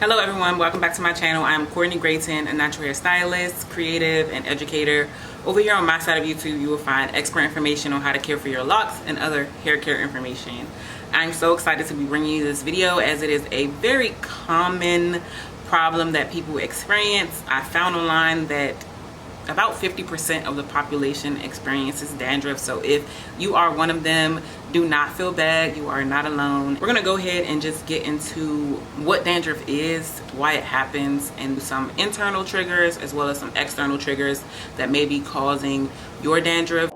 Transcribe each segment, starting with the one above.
Hello everyone, welcome back to my channel. I'm Courtney Grayton, a natural hair stylist, creative, and educator. Over here on my side of YouTube, you will find expert information on how to care for your locks and other hair care information. I'm so excited to be bringing you this video as it is a very common problem that people experience. I found online that about 50% of the population experiences dandruff, so if you are one of them, do not feel bad, you are not alone. We're gonna go ahead and just get into what dandruff is, why it happens, and some internal triggers as well as some external triggers that may be causing your dandruff.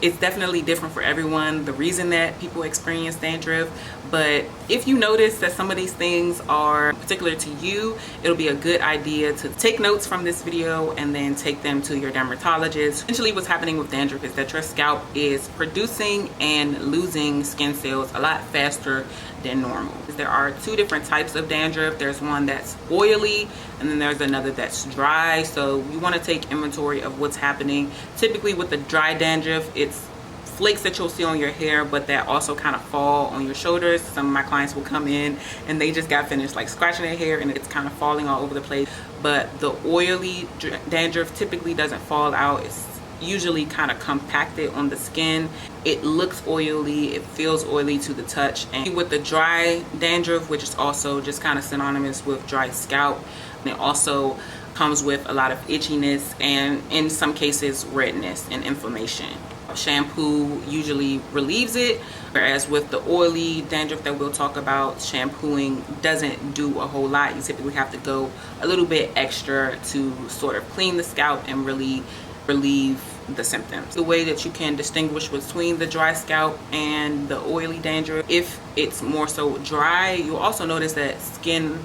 It's definitely different for everyone, the reason that people experience dandruff, but if you notice that some of these things are particular to you, it'll be a good idea to take notes from this video and then take them to your dermatologist. Essentially what's happening with dandruff is that your scalp is producing and losing skin cells a lot faster than normal. There are two different types of dandruff. There's one that's oily and then there's another that's dry, so you want to take inventory of what's happening. Typically with the dry dandruff, it's flakes that you'll see on your hair, but that also kind of fall on your shoulders. Some of my clients will come in and they just got finished like scratching their hair and it's kind of falling all over the place. But the oily dandruff typically doesn't fall out. It's usually kind of compacted on the skin. It looks oily, it feels oily to the touch. And with the dry dandruff, which is also just kind of synonymous with dry scalp, it also comes with a lot of itchiness and in some cases redness and inflammation. Shampoo usually relieves it, whereas with the oily dandruff that we'll talk about, shampooing doesn't do a whole lot. You typically have to go a little bit extra to sort of clean the scalp and really relieve the symptoms. The way that you can distinguish between the dry scalp and the oily dandruff, if it's more so dry, you'll also notice that skin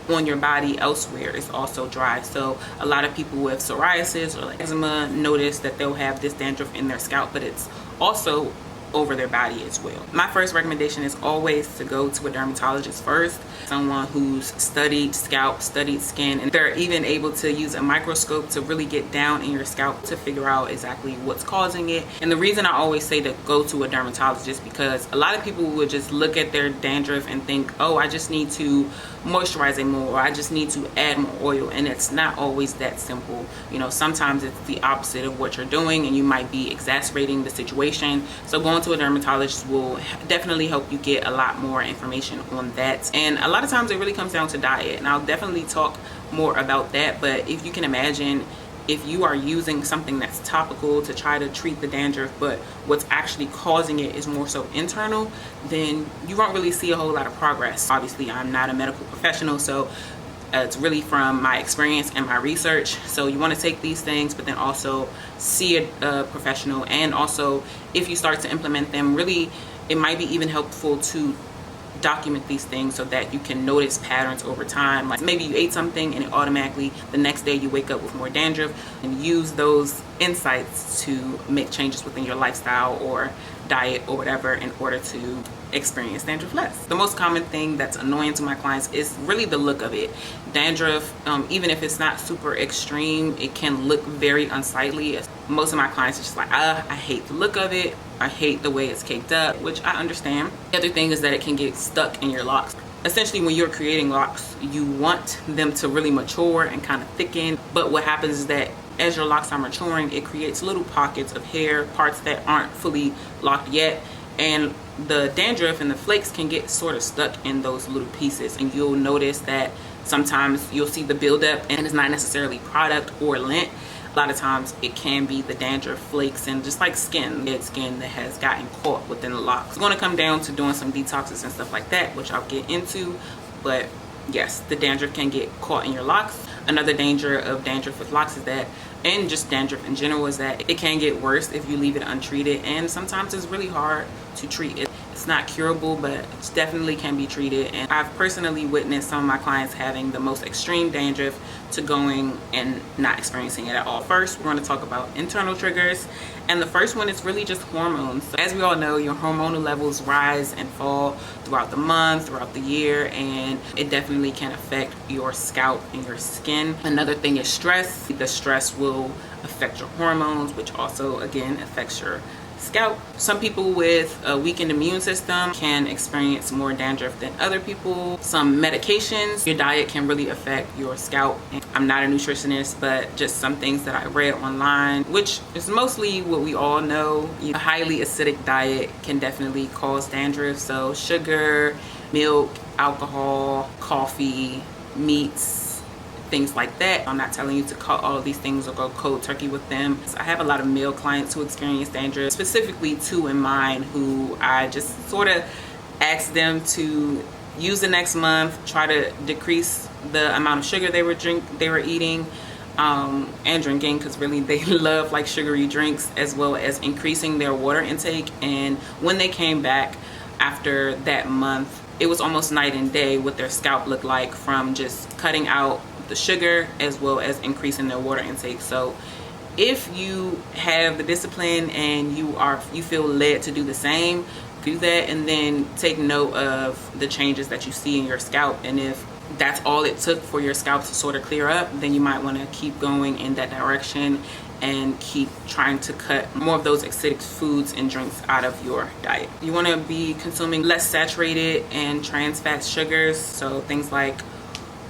on your body elsewhere is also dry. So a lot of people with psoriasis or like eczema notice that they'll have this dandruff in their scalp, but it's also over their body as well. My first recommendation is always to go to a dermatologist first, someone who's studied scalp, studied skin, and they're even able to use a microscope to really get down in your scalp to figure out exactly what's causing it. And the reason I always say to go to a dermatologist, because a lot of people would just look at their dandruff and think, oh, I just need to moisturize it more, or I just need to add more oil, and it's not always that simple. You know, sometimes it's the opposite of what you're doing and you might be exacerbating the situation. So going to a dermatologist will definitely help you get a lot more information on that. And a lot of times it really comes down to diet, and I'll definitely talk more about that. But if you can imagine, if you are using something that's topical to try to treat the dandruff, but what's actually causing it is more so internal, then you won't really see a whole lot of progress. Obviously, I'm not a medical professional, so it's really from my experience and my research. So you want to take these things, but then also see a professional. And also, if you start to implement them, really, it might be even helpful to document these things so that you can notice patterns over time. Like maybe you ate something and it automatically the next day you wake up with more dandruff, and use those insights to make changes within your lifestyle or diet or whatever in order to experience dandruff less. The most common thing that's annoying to my clients is really the look of it. Dandruff, even if it's not super extreme, it can look very unsightly. Most of my clients are just like, I hate the look of it, I hate the way it's caked up, which I understand. The other thing is that it can get stuck in your locks. Essentially, when you're creating locks, you want them to really mature and kind of thicken, but what happens is that as your locks are maturing, it creates little pockets of hair, parts that aren't fully locked yet, and the dandruff and the flakes can get sort of stuck in those little pieces. And you'll notice that sometimes you'll see the buildup and it's not necessarily product or lint. A lot of times it can be the dandruff flakes and just like dead skin that has gotten caught within the locks. It's going to come down to doing some detoxes and stuff like that, which I'll get into. But yes, the dandruff can get caught in your locks. Another danger of dandruff with locks is that, and just dandruff in general, is that it can get worse if you leave it untreated, and sometimes it's really hard to treat it. It's It's not curable, but it definitely can be treated. And I've personally witnessed some of my clients having the most extreme dandruff to going and not experiencing it at all. First, we're going to talk about internal triggers. And the first one is really just hormones. So as we all know, your hormonal levels rise and fall throughout the month, throughout the year, and it definitely can affect your scalp and your skin. Another thing is stress. The stress will affect your hormones, which also again affects your scalp. Some people with a weakened immune system can experience more dandruff than other people. Some medications, your diet can really affect your scalp. I'm not a nutritionist, but just some things that I read online, which is mostly what we all know. A highly acidic diet can definitely cause dandruff. So sugar, milk, alcohol, coffee, meats, things like that. I'm not telling you to cut all of these things or go cold turkey with them. So I have a lot of male clients who experience dandruff, specifically two in mind, who I just sort of asked them to use the next month, try to decrease the amount of sugar they were eating and drinking, because really they love like sugary drinks, as well as increasing their water intake. And when they came back after that month, it was almost night and day what their scalp looked like from just cutting out the sugar as well as increasing their water intake. So if you have the discipline and you feel led to do the same, do that, and then take note of the changes that you see in your scalp. And if that's all it took for your scalp to sort of clear up, then you might want to keep going in that direction and keep trying to cut more of those acidic foods and drinks out of your diet. You want to be consuming less saturated and trans fat sugars, so things like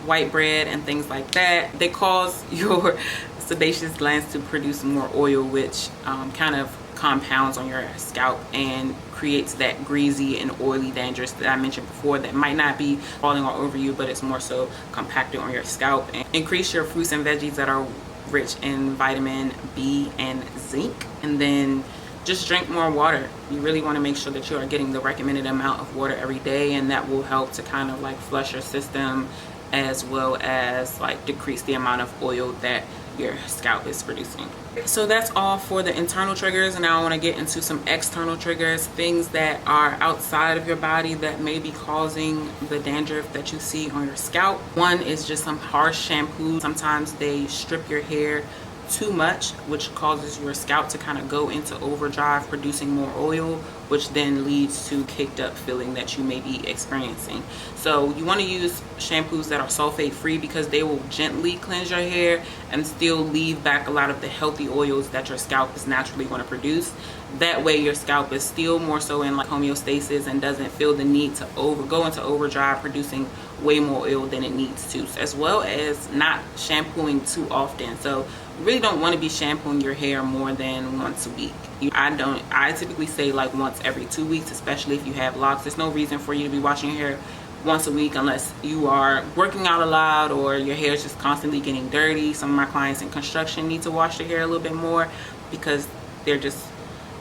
white bread and things like that. They cause your sebaceous glands to produce more oil, which kind of compounds on your scalp and creates that greasy and oily dandruff that I mentioned before, that might not be falling all over you, but it's more so compacted on your scalp. And increase your fruits and veggies that are rich in vitamin B and zinc, and then just drink more water. You really want to make sure that you are getting the recommended amount of water every day, and that will help to kind of like flush your system, as well as like decrease the amount of oil that your scalp is producing. So that's all for the internal triggers, and now I want to get into some external triggers, things that are outside of your body that may be causing the dandruff that you see on your scalp. One is just some harsh shampoo. Sometimes they strip your hair too much, which causes your scalp to kind of go into overdrive, producing more oil, which then leads to caked up feeling that you may be experiencing. So you want to use shampoos that are sulfate free, because they will gently cleanse your hair and still leave back a lot of the healthy oils that your scalp is naturally going to produce. That way your scalp is still more so in like homeostasis and doesn't feel the need to go into overdrive, producing way more oil than it needs to, as well as not shampooing too often. So you really don't want to be shampooing your hair more than once a week. I typically say like once every 2 weeks, especially if you have locks. There's no reason for you to be washing your hair once a week unless you are working out a lot or your hair is just constantly getting dirty. Some of my clients in construction need to wash their hair a little bit more because they're just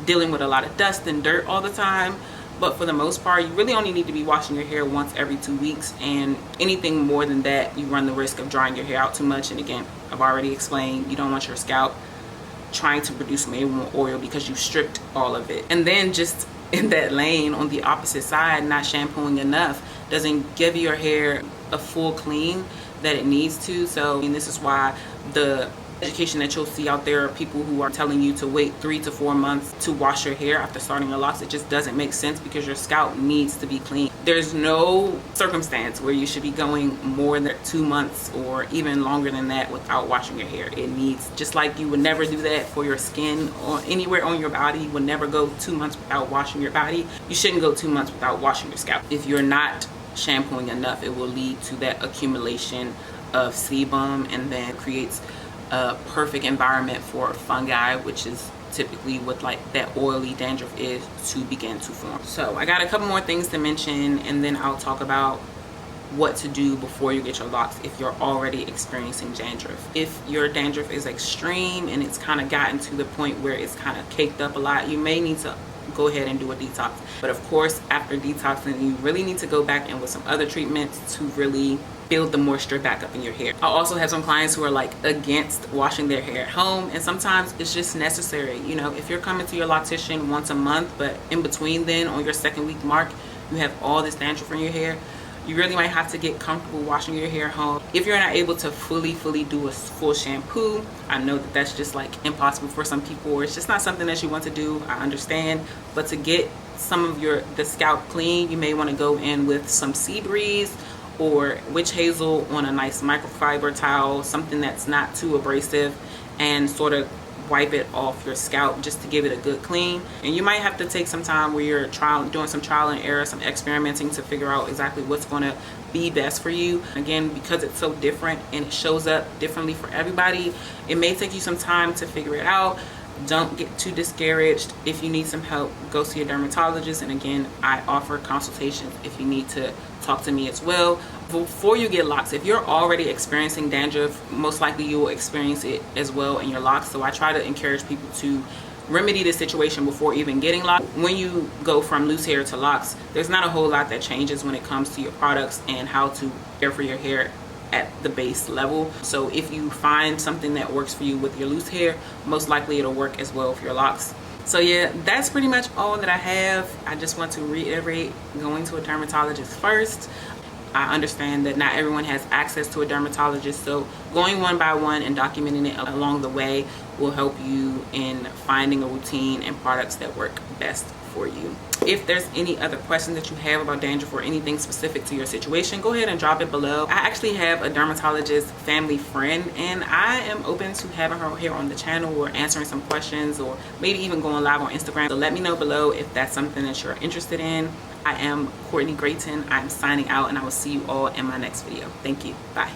dealing with a lot of dust and dirt all the time. But for the most part, you really only need to be washing your hair once every 2 weeks, and anything more than that, you run the risk of drying your hair out too much. And again, I've already explained, you don't want your scalp trying to produce way more oil because you stripped all of it. And then just in that lane on the opposite side, not shampooing enough doesn't give your hair a full clean that it needs to. So this is why the education that you'll see out there are people who are telling you to wait 3 to 4 months to wash your hair after starting your locks. It just doesn't make sense, because your scalp needs to be clean. There's no circumstance where you should be going more than 2 months or even longer than that without washing your hair. It needs, just like you would never do that for your skin or anywhere on your body, you would never go 2 months without washing your body. You shouldn't go 2 months without washing your scalp. If you're not shampooing enough, it will lead to that accumulation of sebum, and then creates a perfect environment for fungi, which is typically what like that oily dandruff is, to begin to form. So I got a couple more things to mention, and then I'll talk about what to do before you get your locks if you're already experiencing dandruff. If your dandruff is extreme and it's kind of gotten to the point where it's kind of caked up a lot, you may need to go ahead and do a detox. But of course, after detoxing, you really need to go back in with some other treatments to really build the moisture back up in your hair. I also have some clients who are like against washing their hair at home, and sometimes it's just necessary. You know, if you're coming to your loctician once a month, but in between then on your 2nd week mark you have all this dandruff in your hair, you really might have to get comfortable washing your hair at home. If you're not able to fully do a full shampoo, I know that that's just like impossible for some people, or it's just not something that you want to do. I understand, but to get some of the scalp clean, you may want to go in with some sea breeze or witch hazel on a nice microfiber towel, something that's not too abrasive, and sort of wipe it off your scalp just to give it a good clean. And you might have to take some time where you're doing some trial and error, some experimenting to figure out exactly what's going to be best for you. Again, because it's so different and it shows up differently for everybody, it may take you some time to figure it out. Don't get too discouraged. If you need some help, go see a dermatologist. And again, I offer consultations if you need to talk to me as well. Before you get locks, if you're already experiencing dandruff, most likely you will experience it as well in your locks. So I try to encourage people to remedy the situation before even getting locks. When you go from loose hair to locks, there's not a whole lot that changes when it comes to your products and how to care for your hair at the base level. So if you find something that works for you with your loose hair, most likely it'll work as well for your locks. So yeah, that's pretty much all that I have. I just want to reiterate going to a dermatologist first. I understand that not everyone has access to a dermatologist, so going one by one and documenting it along the way will help you in finding a routine and products that work best for you. If there's any other questions that you have about dandruff or anything specific to your situation, go ahead and drop it below. I actually have a dermatologist family friend, and I am open to having her here on the channel or answering some questions, or maybe even going live on Instagram. So let me know below if that's something that you're interested in. I am Courtney Grayton. I'm signing out, and I will see you all in my next video. Thank you. Bye.